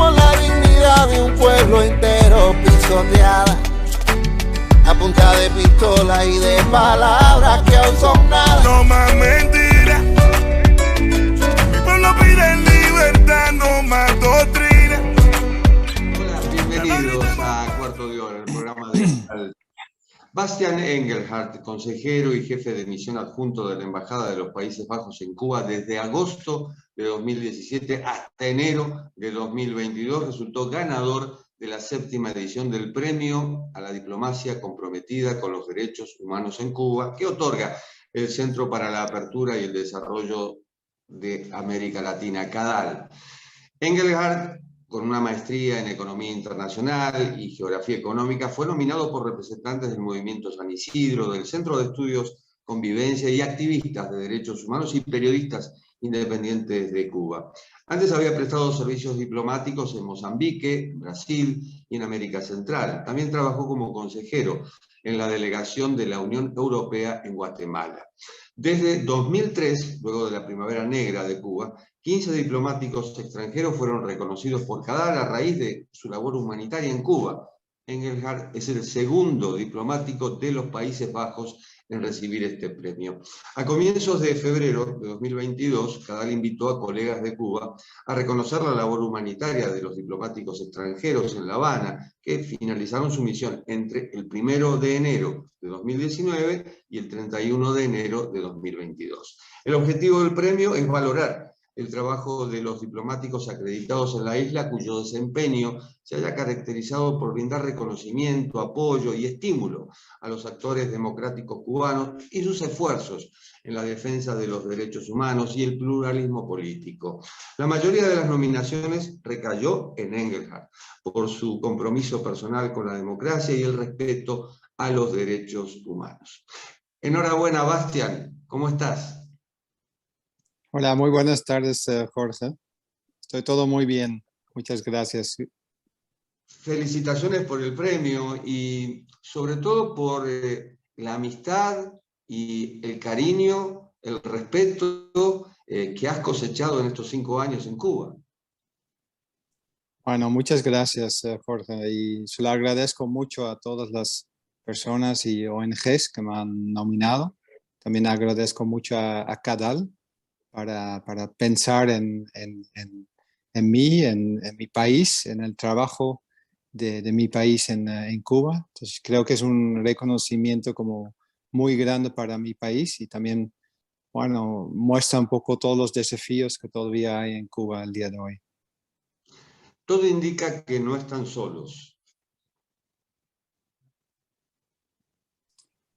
Vimos la dignidad de un pueblo entero pisoteada a punta de pistola y de palabras que aún son nada. No más mentiras. Mi pueblo pide libertad, no más doctrina. Hola, bienvenidos a Cuarto de Hora, el programa de Bastian Engelhardt, consejero y jefe de misión adjunto de la Embajada de los Países Bajos en Cuba desde agosto de 2017 hasta enero de 2022, resultó ganador de la 7ª edición del Premio a la Diplomacia Comprometida con los Derechos Humanos en Cuba, que otorga el Centro para la Apertura y el Desarrollo de América Latina, CADAL. Engelhardt, con una maestría en Economía Internacional y Geografía Económica, fue nominado por representantes del Movimiento San Isidro, del Centro de Estudios Convivencia y activistas de derechos humanos y periodistas independientes de Cuba. Antes había prestado servicios diplomáticos en Mozambique, Brasil y en América Central. También trabajó como consejero en la delegación de la Unión Europea en Guatemala. Desde 2003, luego de la Primavera Negra de Cuba, 15 diplomáticos extranjeros fueron reconocidos por CADAL a raíz de su labor humanitaria en Cuba. Engelhardt es el segundo diplomático de los Países Bajos en recibir este premio. A comienzos de febrero de 2022, CADAL invitó a colegas de Cuba a reconocer la labor humanitaria de los diplomáticos extranjeros en La Habana, que finalizaron su misión entre el 1 de enero de 2019 y el 31 de enero de 2022. El objetivo del premio es valorar el trabajo de los diplomáticos acreditados en la isla cuyo desempeño se haya caracterizado por brindar reconocimiento, apoyo y estímulo a los actores democráticos cubanos y sus esfuerzos en la defensa de los derechos humanos y el pluralismo político. La mayoría de las nominaciones recayó en Engelhardt por su compromiso personal con la democracia y el respeto a los derechos humanos. Enhorabuena, Bastian, ¿cómo estás? Hola, muy buenas tardes, Jorge. Estoy todo muy bien. Muchas gracias. Felicitaciones por el premio y sobre todo por la amistad y el cariño, el respeto que has cosechado en estos 5 años en Cuba. Bueno, muchas gracias, Jorge. Y se lo agradezco mucho a todas las personas y ONGs que me han nominado. También agradezco mucho a CADAL para pensar en mí, en mi país, en el trabajo de mi país en Cuba. Entonces creo que es un reconocimiento como muy grande para mi país y también, bueno, muestra un poco todos los desafíos que todavía hay en Cuba el día de hoy. Todo indica que no están solos.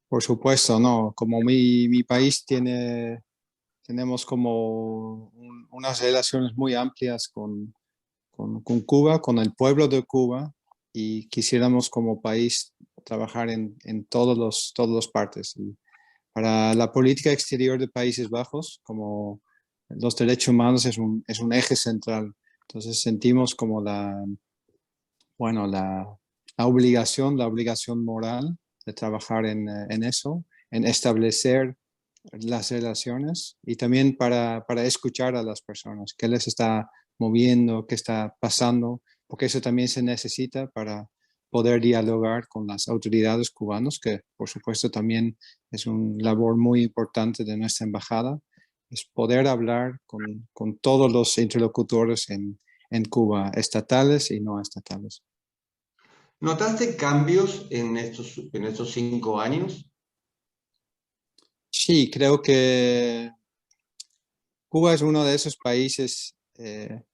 Por supuesto, no. Como mi país tenemos como unas relaciones muy amplias con Cuba, con el pueblo de Cuba, y quisiéramos como país trabajar en todas las partes. Y para la política exterior de Países Bajos, como los derechos humanos es un eje central. Entonces sentimos como bueno, la obligación moral de trabajar en eso, en establecer las relaciones y también para escuchar a las personas, qué les está moviendo, qué está pasando, porque eso también se necesita para poder dialogar con las autoridades cubanas, que por supuesto también es una labor muy importante de nuestra embajada, es poder hablar con todos los interlocutores en Cuba, estatales y no estatales. ¿Notaste cambios en estos 5 años? Sí, creo que Cuba es uno de esos países en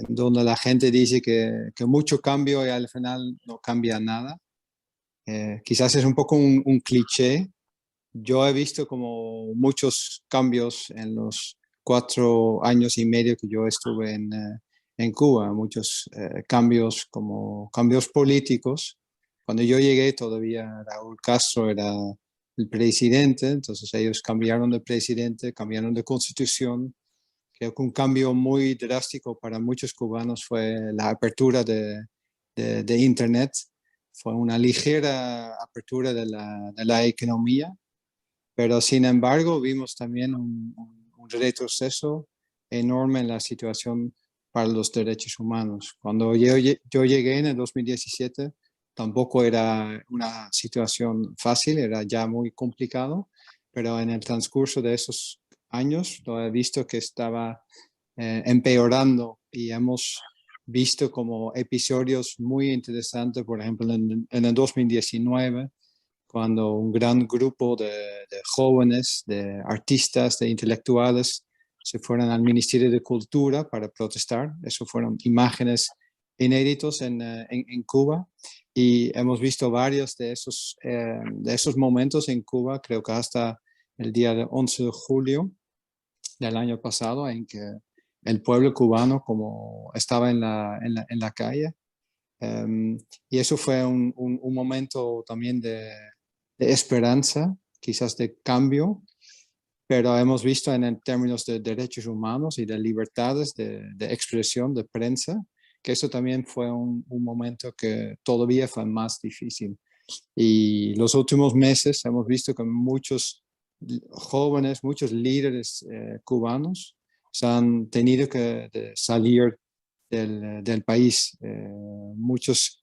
donde la gente dice que mucho cambio y al final no cambia nada. Quizás es un poco un cliché. Yo he visto como muchos cambios en los 4 años y medio que yo estuve en Cuba, muchos cambios como cambios políticos. Cuando yo llegué todavía Raúl Castro era el presidente, entonces ellos cambiaron de presidente, cambiaron de constitución. Creo que un cambio muy drástico para muchos cubanos fue la apertura de Internet. Fue una ligera apertura de la economía, pero sin embargo vimos también un retroceso enorme en la situación para los derechos humanos. Cuando yo llegué en el 2017, tampoco era una situación fácil, era ya muy complicado, pero en el transcurso de esos años lo he visto que estaba empeorando y hemos visto como episodios muy interesantes, por ejemplo, en el 2019, cuando un gran grupo de jóvenes, de artistas, de intelectuales, se fueron al Ministerio de Cultura para protestar. Eso fueron imágenes inéditos en Cuba, y hemos visto varios de esos momentos en Cuba, creo que hasta el día 11 de julio del año pasado, en que el pueblo cubano como estaba en la calle. Y eso fue un momento también de esperanza, quizás de cambio, pero hemos visto en términos de derechos humanos y de libertades de expresión, de prensa, que eso también fue un momento que todavía fue más difícil. Y los últimos meses hemos visto que muchos jóvenes, muchos líderes cubanos se han tenido que salir del país. Muchos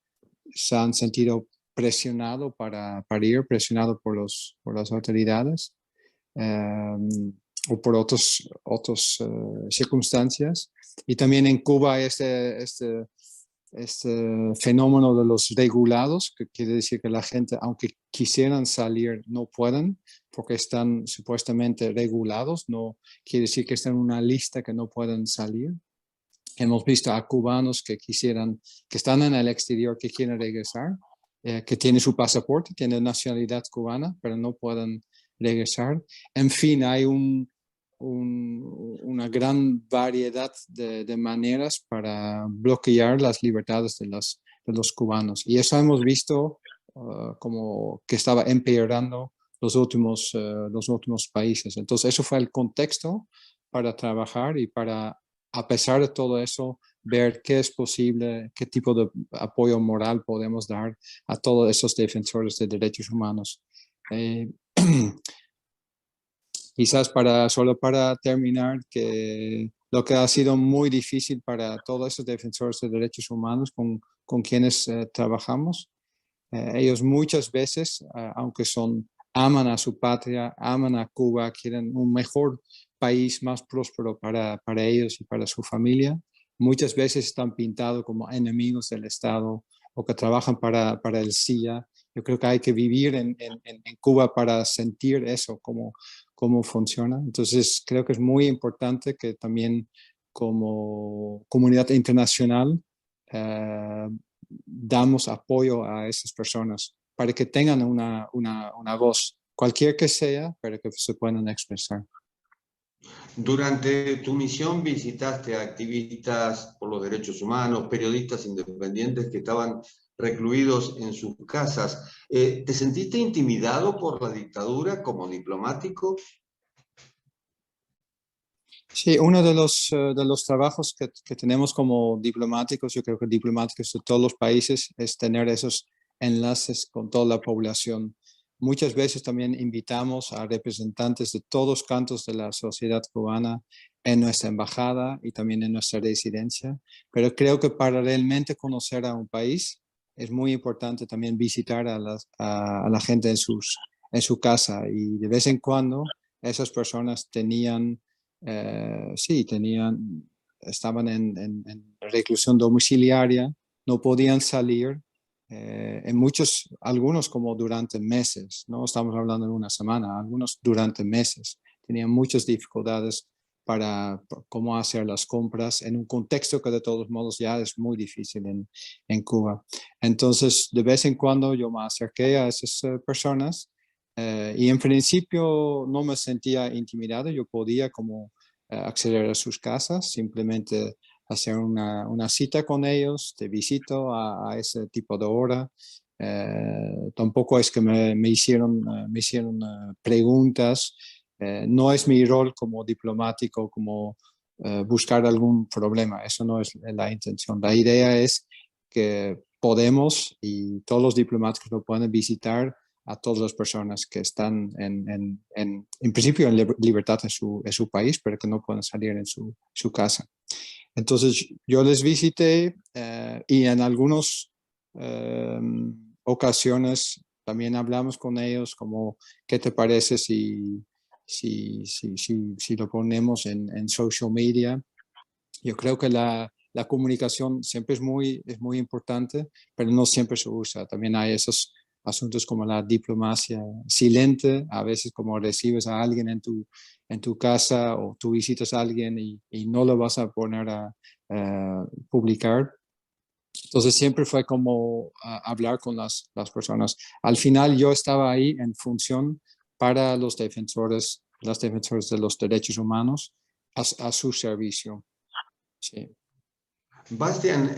se han sentido presionados para ir, presionados por las autoridades o por otras circunstancias. Y también en Cuba este fenómeno de los regulados, que quiere decir que la gente, aunque quisieran salir, no pueden porque están supuestamente regulados, no quiere decir que están en una lista que no pueden salir. Hemos visto a cubanos que están en el exterior, que quieren regresar, que tienen su pasaporte, tienen nacionalidad cubana, pero no pueden regresar. En fin, hay una gran variedad de maneras para bloquear las libertades de los cubanos. Y eso hemos visto como que estaba empeorando los últimos países. Entonces, eso fue el contexto para trabajar y para, a pesar de todo eso, ver qué es posible, qué tipo de apoyo moral podemos dar a todos esos defensores de derechos humanos. Quizás solo para terminar, que lo que ha sido muy difícil para todos esos defensores de derechos humanos con quienes trabajamos, ellos muchas veces, aunque aman a su patria, aman a Cuba, quieren un mejor país más próspero para ellos y para su familia, muchas veces están pintados como enemigos del Estado o que trabajan para el CIA. Yo creo que hay que vivir en Cuba para sentir eso, cómo funciona. Entonces, creo que es muy importante que también como comunidad internacional damos apoyo a esas personas para que tengan una voz, cualquier que sea, para que se puedan expresar. Durante tu misión visitaste a activistas por los derechos humanos, periodistas independientes que estaban recluidos en sus casas. ¿Te sentiste intimidado por la dictadura como diplomático? Sí, uno de los trabajos que tenemos como diplomáticos, yo creo que diplomáticos de todos los países, es tener esos enlaces con toda la población. Muchas veces también invitamos a representantes de todos los cantos de la sociedad cubana en nuestra embajada y también en nuestra residencia, pero creo que para realmente conocer a un país es muy importante también visitar a la gente en su casa, y de vez en cuando esas personas estaban en reclusión domiciliaria, no podían salir, algunos como durante meses, no estamos hablando de una semana, algunos durante meses, tenían muchas dificultades para cómo hacer las compras en un contexto que de todos modos ya es muy difícil en Cuba. Entonces, de vez en cuando yo me acerqué a esas personas, y en principio no me sentía intimidado, yo podía como acceder a sus casas, simplemente hacer una cita con ellos, te visito a ese tipo de hora. Tampoco es que me hicieron preguntas. No es mi rol como diplomático, como buscar algún problema. Eso no es la intención. La idea es que podemos, y todos los diplomáticos lo pueden visitar, a todas las personas que están en principio en libertad en su país, pero que no pueden salir en su casa. Entonces yo les visité y en algunas ocasiones también hablamos con ellos como, ¿qué te parece si lo ponemos en social media? Yo creo que la comunicación siempre es muy importante, pero no siempre se usa. También hay esos asuntos como la diplomacia silente, a veces como recibes a alguien en tu casa o tú visitas a alguien y no lo vas a poner a publicar. Entonces siempre fue como hablar con las personas. Al final yo estaba ahí en función para los defensores de los derechos humanos a su servicio. Sí. Bastian,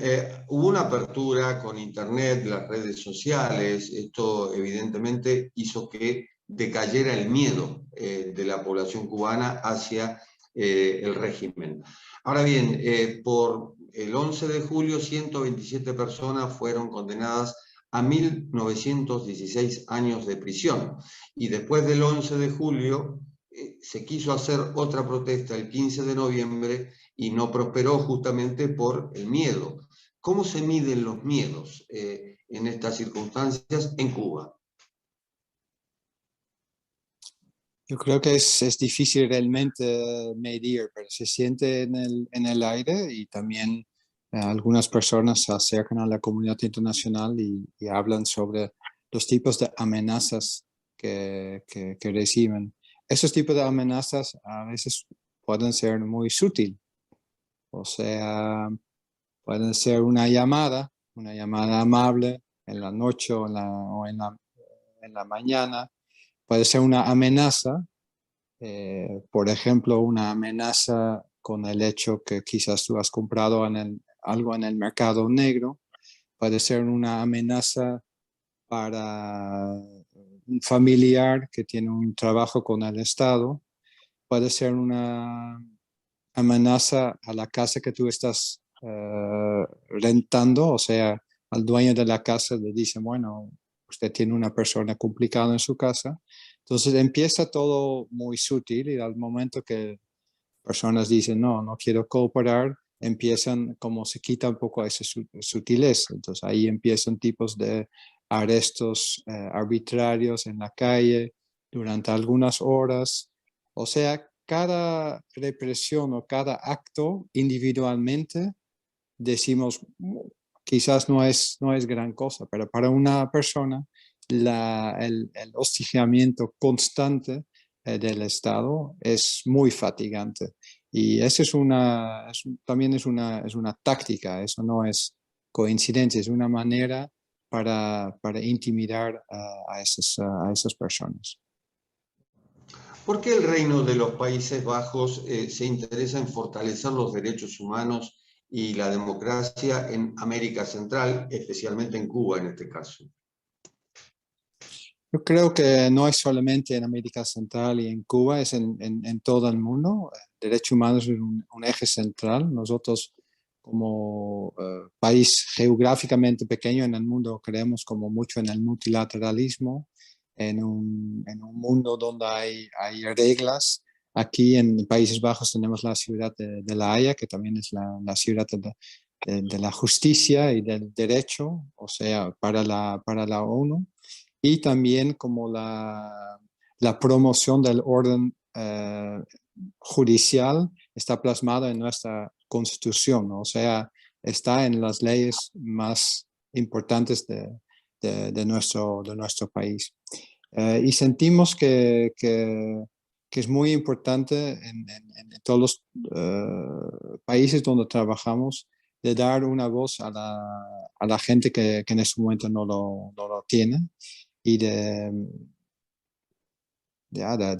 hubo una apertura con Internet, las redes sociales. Esto evidentemente hizo que decayera el miedo de la población cubana hacia el régimen. Ahora bien, por el 11 de julio, 127 personas fueron condenadas a 1916 años de prisión. Y después del 11 de julio se quiso hacer otra protesta el 15 de noviembre y no prosperó justamente por el miedo. ¿Cómo se miden los miedos en estas circunstancias en Cuba? Yo creo que es difícil realmente medir, pero se siente en el aire y también algunas personas se acercan a la comunidad internacional y hablan sobre los tipos de amenazas que reciben. Esos tipos de amenazas a veces pueden ser muy sutiles, o sea, pueden ser una llamada amable en la noche o en la mañana. Puede ser una amenaza, por ejemplo, una amenaza con el hecho que quizás tú has comprado algo en el mercado negro. Puede ser una amenaza para un familiar que tiene un trabajo con el Estado. Puede ser una amenaza a la casa que tú estás rentando, o sea, al dueño de la casa le dice, bueno, usted tiene una persona complicada en su casa. Entonces empieza todo muy sutil y al momento que personas dicen, no quiero cooperar, empiezan como se quita un poco esa sutileza. Entonces ahí empiezan tipos de arrestos arbitrarios en la calle durante algunas horas. O sea, cada represión o cada acto individualmente decimos, quizás no es gran cosa, pero para una persona el hostigamiento constante del Estado es muy fatigante. Y eso también es una táctica, eso no es coincidencia, es una manera para intimidar a esas personas. ¿Por qué el Reino de los Países Bajos se interesa en fortalecer los derechos humanos y la democracia en América Central, especialmente en Cuba en este caso? Yo creo que no es solamente en América Central y en Cuba, es en todo el mundo. Derechos humanos es un eje central. Nosotros, como país geográficamente pequeño en el mundo, creemos como mucho en el multilateralismo, en un mundo donde hay reglas. Aquí en Países Bajos tenemos la ciudad de La Haya, que también es la ciudad de la justicia y del derecho, o sea, para la ONU. Y también como la promoción del orden judicial está plasmada en nuestra Constitución, ¿no? O sea, está en las leyes más importantes de nuestro país. Y sentimos que es muy importante en todos los países donde trabajamos de dar una voz a la gente que en ese momento no lo tiene y de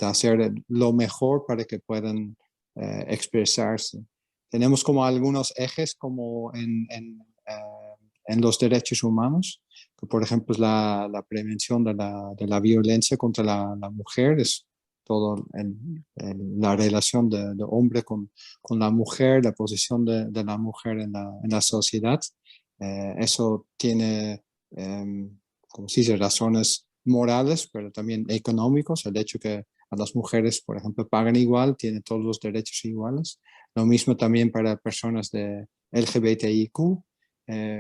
hacer lo mejor para que puedan expresarse. Tenemos como algunos ejes como en los derechos humanos, que por ejemplo es la prevención de la violencia contra la mujer, es todo la relación de hombre con la mujer, la posición de la mujer en la sociedad. Eso tiene, como se dice, razones morales, pero también económicos, el hecho que a las mujeres, por ejemplo, pagan igual, tienen todos los derechos iguales. Lo mismo también para personas de LGBTIQ,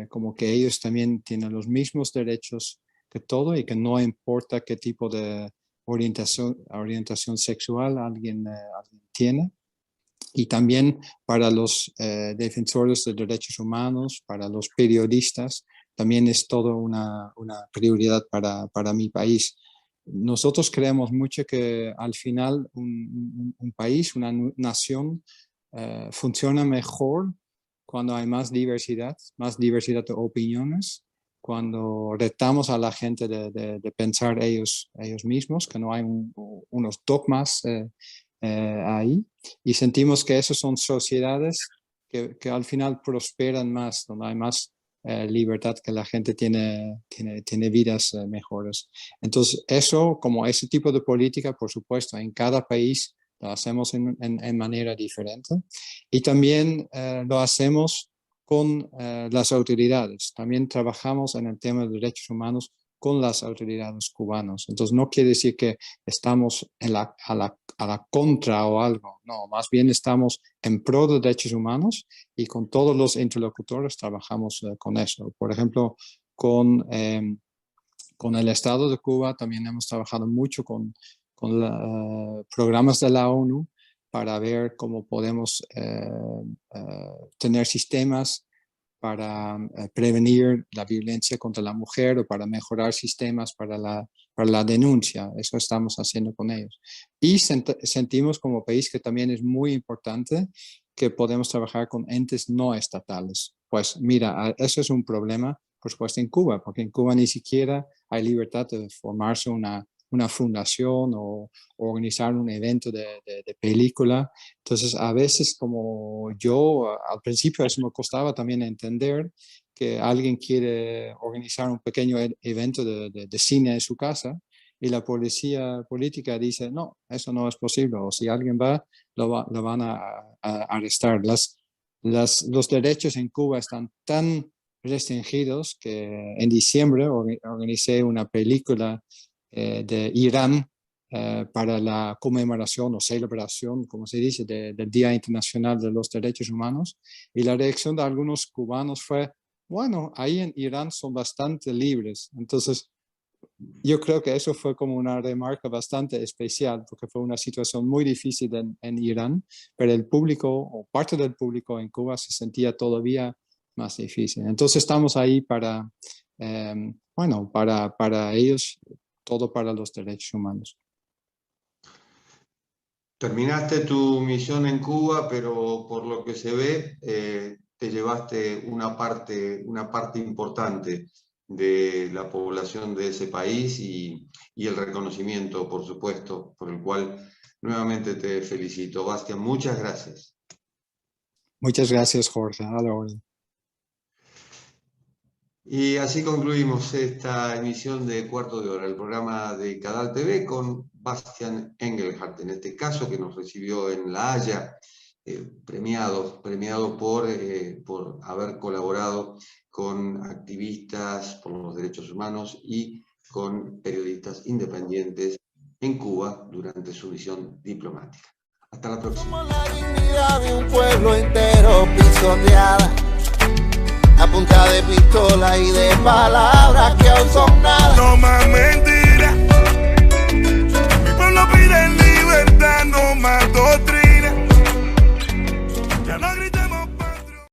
como que ellos también tienen los mismos derechos que todo y que no importa qué tipo de orientación sexual alguien tiene. Y también para los defensores de derechos humanos, para los periodistas, también es todo una prioridad para mi país. Nosotros creemos mucho que al final un país, una nación, funciona mejor cuando hay más diversidad de opiniones, cuando retamos a la gente de pensar ellos mismos, que no hay unos dogmas ahí, y sentimos que esas son sociedades que al final prosperan más, donde hay más libertad, que la gente tiene vidas mejores. Entonces eso, como ese tipo de política, por supuesto, en cada país lo hacemos en manera diferente, y también lo hacemos con las autoridades. También trabajamos en el tema de derechos humanos con las autoridades cubanas. Entonces no quiere decir que estamos a la contra o algo, no, más bien estamos en pro de derechos humanos y con todos los interlocutores trabajamos con eso. Por ejemplo, con el Estado de Cuba también hemos trabajado mucho con programas de la ONU para ver cómo podemos tener sistemas para prevenir la violencia contra la mujer o para mejorar sistemas para la denuncia. Eso estamos haciendo con ellos. Y sentimos como país que también es muy importante que podemos trabajar con entes no estatales. Pues mira, eso es un problema, por supuesto, en Cuba, porque en Cuba ni siquiera hay libertad de formarse una fundación o organizar un evento de película. Entonces, a veces, como yo, al principio eso me costaba también entender que alguien quiere organizar un pequeño evento de cine en su casa y la policía política dice, no, eso no es posible, o si alguien va, lo van a arrestar. Los derechos en Cuba están tan restringidos que en diciembre organicé una película de Irán para la conmemoración o celebración, como se dice, del Día Internacional de los Derechos Humanos, y la reacción de algunos cubanos fue, bueno, ahí en Irán son bastante libres. Entonces, yo creo que eso fue como una remarca bastante especial, porque fue una situación muy difícil en Irán, pero el público o parte del público en Cuba se sentía todavía más difícil. Entonces estamos ahí para ellos, todo para los derechos humanos. Terminaste tu misión en Cuba, pero por lo que se ve, te llevaste una parte importante de la población de ese país y el reconocimiento, por supuesto, por el cual nuevamente te felicito. Bastián, muchas gracias. Muchas gracias, Jorge. A la orden. Y así concluimos esta emisión de Cuarto de Hora, el programa de Cadal TV con Bastián Engelhardt, en este caso, que nos recibió en La Haya, premiado por haber colaborado con activistas por los derechos humanos y con periodistas independientes en Cuba durante su misión diplomática. Hasta la próxima. Como la dignidad de un pueblo entero pisoteada a punta de pistola y de palabras que hoy son nada. No más mentiras. Mi pueblo pide libertad, no más doctrina.